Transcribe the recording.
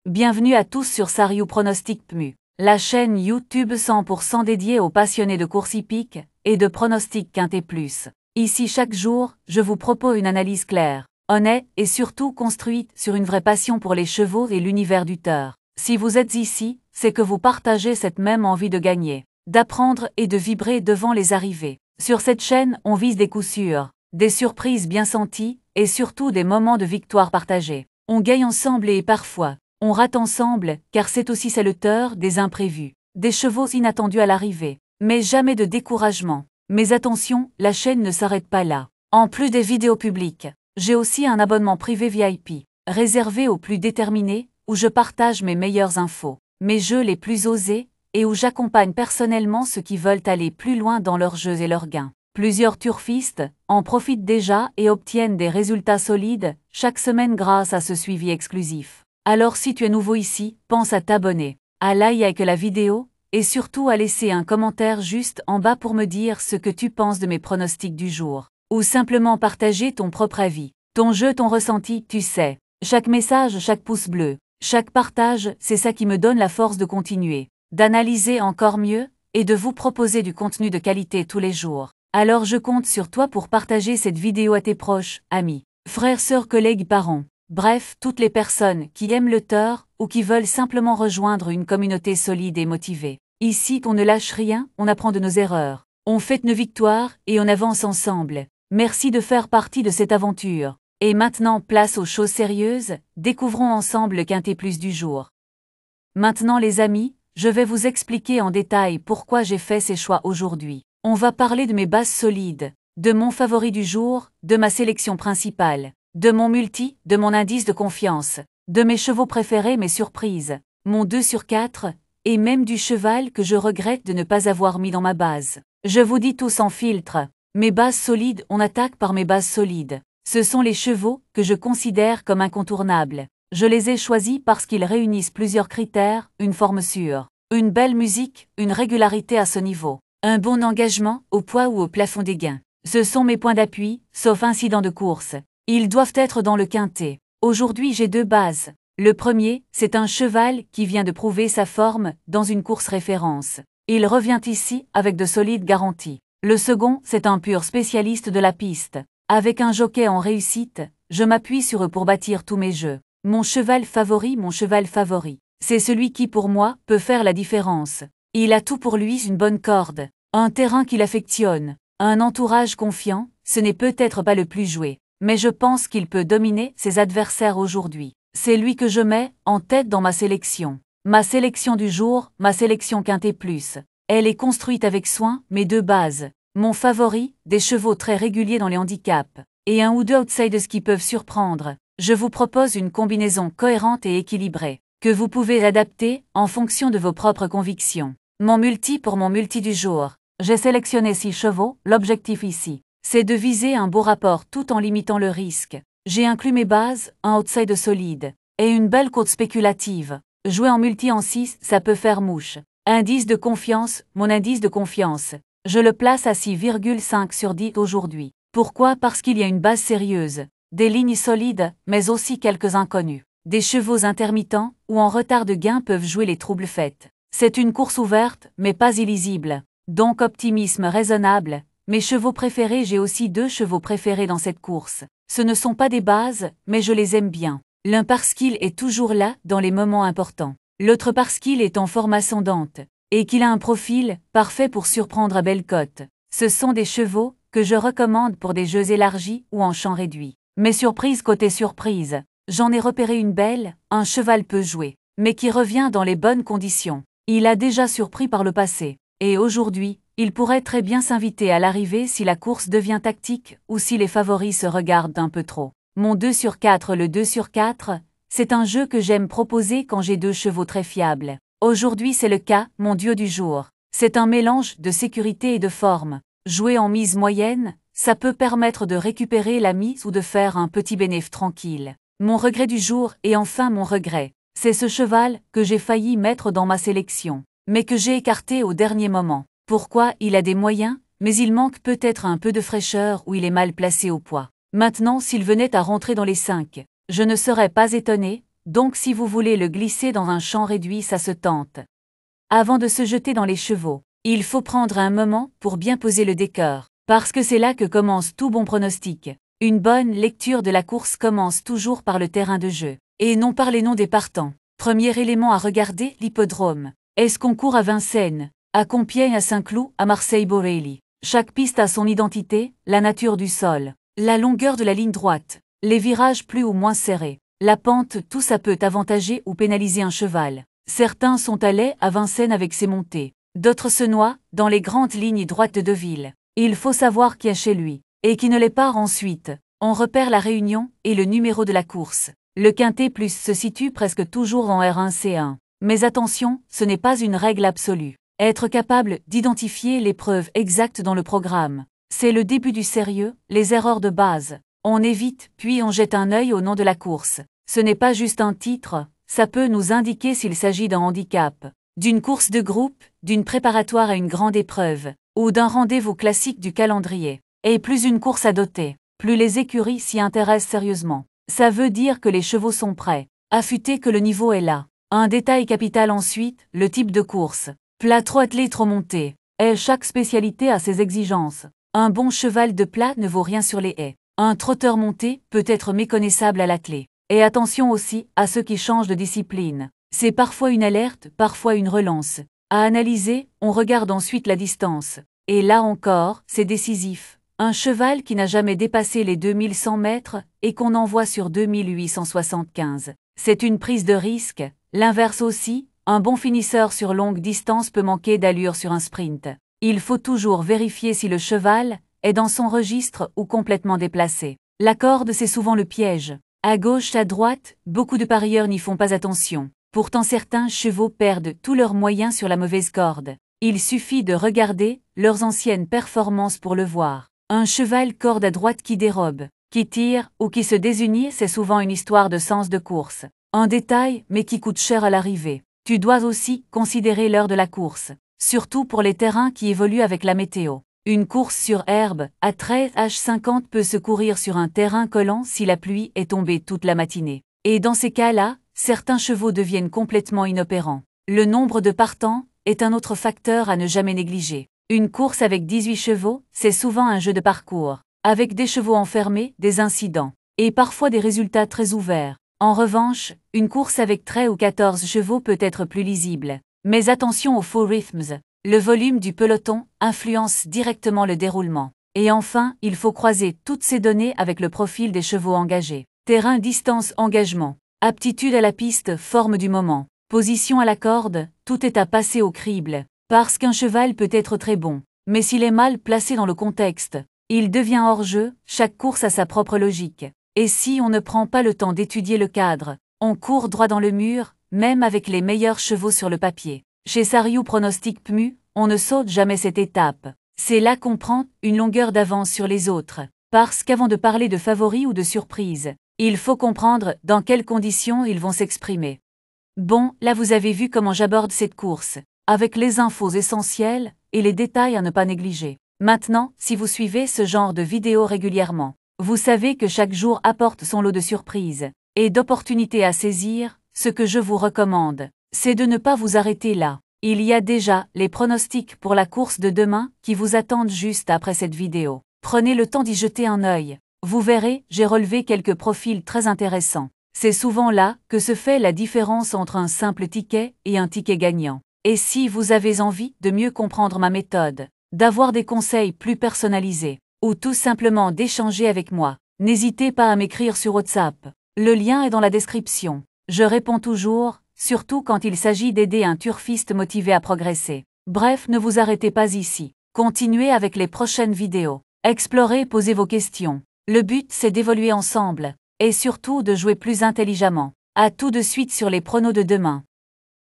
Bienvenue à tous sur Sariou Pronostic PMU, la chaîne YouTube 100% dédiée aux passionnés de course hippique et de pronostic quintet plus. Ici chaque jour, je vous propose une analyse claire, honnête et surtout construite sur une vraie passion pour les chevaux et l'univers du teur. Si vous êtes ici, c'est que vous partagez cette même envie de gagner, d'apprendre et de vibrer devant les arrivées. Sur cette chaîne, on vise des coups sûrs, des surprises bien senties et surtout des moments de victoire partagés. On gagne ensemble et parfois, on rate ensemble, car c'est aussi le teur des imprévus, des chevaux inattendus à l'arrivée. Mais jamais de découragement. Mais attention, la chaîne ne s'arrête pas là. En plus des vidéos publiques, j'ai aussi un abonnement privé VIP, réservé aux plus déterminés, où je partage mes meilleures infos, mes jeux les plus osés, et où j'accompagne personnellement ceux qui veulent aller plus loin dans leurs jeux et leurs gains. Plusieurs turfistes en profitent déjà et obtiennent des résultats solides chaque semaine grâce à ce suivi exclusif. Alors si tu es nouveau ici, pense à t'abonner, à liker la vidéo, et surtout à laisser un commentaire juste en bas pour me dire ce que tu penses de mes pronostics du jour. Ou simplement partager ton propre avis, ton jeu, ton ressenti, tu sais. Chaque message, chaque pouce bleu, chaque partage, c'est ça qui me donne la force de continuer, d'analyser encore mieux, et de vous proposer du contenu de qualité tous les jours. Alors je compte sur toi pour partager cette vidéo à tes proches, amis, frères, sœurs, collègues, parents. Bref, toutes les personnes qui aiment le teur ou qui veulent simplement rejoindre une communauté solide et motivée. Ici, on ne lâche rien, on apprend de nos erreurs. On fête nos victoires et on avance ensemble. Merci de faire partie de cette aventure. Et maintenant, place aux choses sérieuses, découvrons ensemble le quintet plus du jour. Maintenant les amis, je vais vous expliquer en détail pourquoi j'ai fait ces choix aujourd'hui. On va parler de mes bases solides, de mon favori du jour, de ma sélection principale, de mon multi, de mon indice de confiance, de mes chevaux préférés, mes surprises, mon 2 sur 4, et même du cheval que je regrette de ne pas avoir mis dans ma base. Je vous dis tout sans filtre, mes bases solides, on attaque par mes bases solides. Ce sont les chevaux que je considère comme incontournables. Je les ai choisis parce qu'ils réunissent plusieurs critères, une forme sûre, une belle musique, une régularité à ce niveau, un bon engagement au poids ou au plafond des gains. Ce sont mes points d'appui, sauf incident de course. Ils doivent être dans le quintet. Aujourd'hui j'ai deux bases. Le premier, c'est un cheval qui vient de prouver sa forme dans une course référence. Il revient ici avec de solides garanties. Le second, c'est un pur spécialiste de la piste. Avec un jockey en réussite, je m'appuie sur eux pour bâtir tous mes jeux. Mon cheval favori, c'est celui qui pour moi peut faire la différence. Il a tout pour lui, une bonne corde, un terrain qu'il affectionne, un entourage confiant, ce n'est peut-être pas le plus joué. Mais je pense qu'il peut dominer ses adversaires aujourd'hui. C'est lui que je mets en tête dans ma sélection. Ma sélection du jour, ma sélection quintet plus. Elle est construite avec soin, mes deux bases. Mon favori, des chevaux très réguliers dans les handicaps, et un ou deux outsiders qui peuvent surprendre. Je vous propose une combinaison cohérente et équilibrée, que vous pouvez adapter en fonction de vos propres convictions. Mon multi pour mon multi du jour. J'ai sélectionné 6 chevaux, l'objectif ici, c'est de viser un beau rapport tout en limitant le risque. J'ai inclus mes bases, un outside solide, et une belle cote spéculative. Jouer en multi en 6, ça peut faire mouche. Indice de confiance, mon indice de confiance. Je le place à 6,5 sur 10 aujourd'hui. Pourquoi? Parce qu'il y a une base sérieuse, des lignes solides, mais aussi quelques inconnus. Des chevaux intermittents ou en retard de gain peuvent jouer les troubles faits. C'est une course ouverte, mais pas illisible. Donc optimisme raisonnable. Mes chevaux préférés, j'ai aussi 2 chevaux préférés dans cette course. Ce ne sont pas des bases, mais je les aime bien. L'un parce qu'il est toujours là dans les moments importants. L'autre parce qu'il est en forme ascendante, et qu'il a un profil parfait pour surprendre à belle cote. Ce sont des chevaux que je recommande pour des jeux élargis ou en champ réduit. Mes surprises côté surprise. J'en ai repéré une belle, un cheval peu joué, mais qui revient dans les bonnes conditions. Il a déjà surpris par le passé. Et aujourd'hui, il pourrait très bien s'inviter à l'arrivée si la course devient tactique ou si les favoris se regardent un peu trop. Mon 2 sur 4, le 2 sur 4, c'est un jeu que j'aime proposer quand j'ai 2 chevaux très fiables. Aujourd'hui c'est le cas, mon duo du jour. C'est un mélange de sécurité et de forme. Jouer en mise moyenne, ça peut permettre de récupérer la mise ou de faire un petit bénéfice tranquille. Mon regret du jour et enfin mon regret, c'est ce cheval que j'ai failli mettre dans ma sélection, mais que j'ai écarté au dernier moment. Pourquoi? Il a des moyens, mais il manque peut-être un peu de fraîcheur ou il est mal placé au poids. Maintenant s'il venait à rentrer dans les 5, je ne serais pas étonné, donc si vous voulez le glisser dans un champ réduit, ça se tente. Avant de se jeter dans les chevaux, il faut prendre un moment pour bien poser le décor, parce que c'est là que commence tout bon pronostic. Une bonne lecture de la course commence toujours par le terrain de jeu, et non par les noms des partants. Premier élément à regarder, l'hippodrome. Est-ce qu'on court à Vincennes, à Compiègne, à Saint-Cloud, à Marseille-Borelli? Chaque piste a son identité, la nature du sol, la longueur de la ligne droite, les virages plus ou moins serrés, la pente, tout ça peut avantager ou pénaliser un cheval. Certains sont allés à Vincennes avec ses montées, d'autres se noient dans les grandes lignes droites de Deauville. Il faut savoir qui est chez lui, et qui ne l'est pas ensuite. On repère la réunion et le numéro de la course. Le quintet plus se situe presque toujours en R1-C1. Mais attention, ce n'est pas une règle absolue. Être capable d'identifier l'épreuve exacte dans le programme, c'est le début du sérieux, les erreurs de base. On évite, puis on jette un œil au nom de la course. Ce n'est pas juste un titre, ça peut nous indiquer s'il s'agit d'un handicap, d'une course de groupe, d'une préparatoire à une grande épreuve, ou d'un rendez-vous classique du calendrier. Et plus une course à doter, plus les écuries s'y intéressent sérieusement. Ça veut dire que les chevaux sont prêts, affûtés, que le niveau est là. Un détail capital ensuite, le type de course. Plat trop attelé, trop monté. Et chaque spécialité a ses exigences. Un bon cheval de plat ne vaut rien sur les haies. Un trotteur monté peut être méconnaissable à l'attelé. Et attention aussi à ceux qui changent de discipline. C'est parfois une alerte, parfois une relance. À analyser, on regarde ensuite la distance. Et là encore, c'est décisif. Un cheval qui n'a jamais dépassé les 2100 mètres et qu'on envoie sur 2875. C'est une prise de risque. L'inverse aussi, un bon finisseur sur longue distance peut manquer d'allure sur un sprint. Il faut toujours vérifier si le cheval est dans son registre ou complètement déplacé. La corde, c'est souvent le piège. À gauche, à droite, beaucoup de parieurs n'y font pas attention. Pourtant certains chevaux perdent tous leurs moyens sur la mauvaise corde. Il suffit de regarder leurs anciennes performances pour le voir. Un cheval corde à droite qui dérobe, qui tire ou qui se désunit, c'est souvent une histoire de sens de course. Un détail, mais qui coûte cher à l'arrivée. Tu dois aussi considérer l'heure de la course, surtout pour les terrains qui évoluent avec la météo. Une course sur herbe, à 13h50 peut se courir sur un terrain collant si la pluie est tombée toute la matinée. Et dans ces cas-là, certains chevaux deviennent complètement inopérants. Le nombre de partants est un autre facteur à ne jamais négliger. Une course avec 18 chevaux, c'est souvent un jeu de parcours, avec des chevaux enfermés, des incidents, et parfois des résultats très ouverts. En revanche, une course avec 13 ou 14 chevaux peut être plus lisible. Mais attention aux faux rythmes. Le volume du peloton influence directement le déroulement. Et enfin, il faut croiser toutes ces données avec le profil des chevaux engagés. Terrain, distance, engagement. Aptitude à la piste, forme du moment. Position à la corde, tout est à passer au crible. Parce qu'un cheval peut être très bon, mais s'il est mal placé dans le contexte, il devient hors-jeu. Chaque course a sa propre logique. Et si on ne prend pas le temps d'étudier le cadre, on court droit dans le mur, même avec les meilleurs chevaux sur le papier. Chez Sariou Pronostic PMU, on ne saute jamais cette étape. C'est là qu'on prend une longueur d'avance sur les autres. Parce qu'avant de parler de favoris ou de surprises, il faut comprendre dans quelles conditions ils vont s'exprimer. Bon, là vous avez vu comment j'aborde cette course, avec les infos essentielles et les détails à ne pas négliger. Maintenant, si vous suivez ce genre de vidéos régulièrement, vous savez que chaque jour apporte son lot de surprises et d'opportunités à saisir. Ce que je vous recommande, c'est de ne pas vous arrêter là. Il y a déjà les pronostics pour la course de demain qui vous attendent juste après cette vidéo. Prenez le temps d'y jeter un œil. Vous verrez, j'ai relevé quelques profils très intéressants. C'est souvent là que se fait la différence entre un simple ticket et un ticket gagnant. Et si vous avez envie de mieux comprendre ma méthode, d'avoir des conseils plus personnalisés, ou tout simplement d'échanger avec moi, n'hésitez pas à m'écrire sur WhatsApp. Le lien est dans la description. Je réponds toujours, surtout quand il s'agit d'aider un turfiste motivé à progresser. Bref, ne vous arrêtez pas ici. Continuez avec les prochaines vidéos. Explorez, posez vos questions. Le but, c'est d'évoluer ensemble, et surtout de jouer plus intelligemment. À tout de suite sur les pronos de demain.